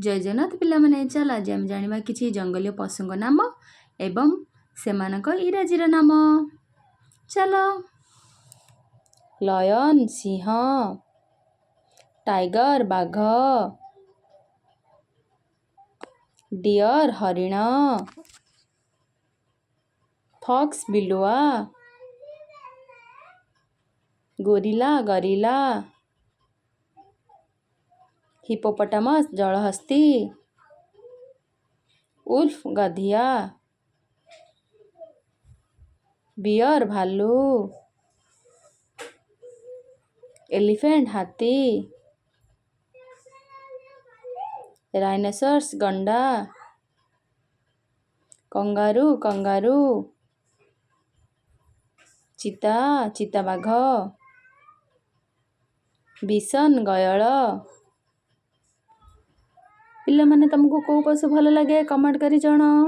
जय जगन्नाथ पिलामाने चल आज आम जानिबा किछि जंगली पशुଙ୍କ नाम एवं सेमानक इंग्राजीर नाम। चल लयन सिंह, टाइगर बाघ, डियर हरिण, फॉक्स बिलुआ, गोरिल्ला गरिला, हिप्पोपोटामस जलहस्ती, उल्फ गधिया, बियर भालू, एलिफेंट हाथी, राइनोसरस गंडा, कंगारू, चीता चिताबाघ, बिसन गयल। पिलामाने तुमको को पशु भल लगे कमेंट करी जणाओ।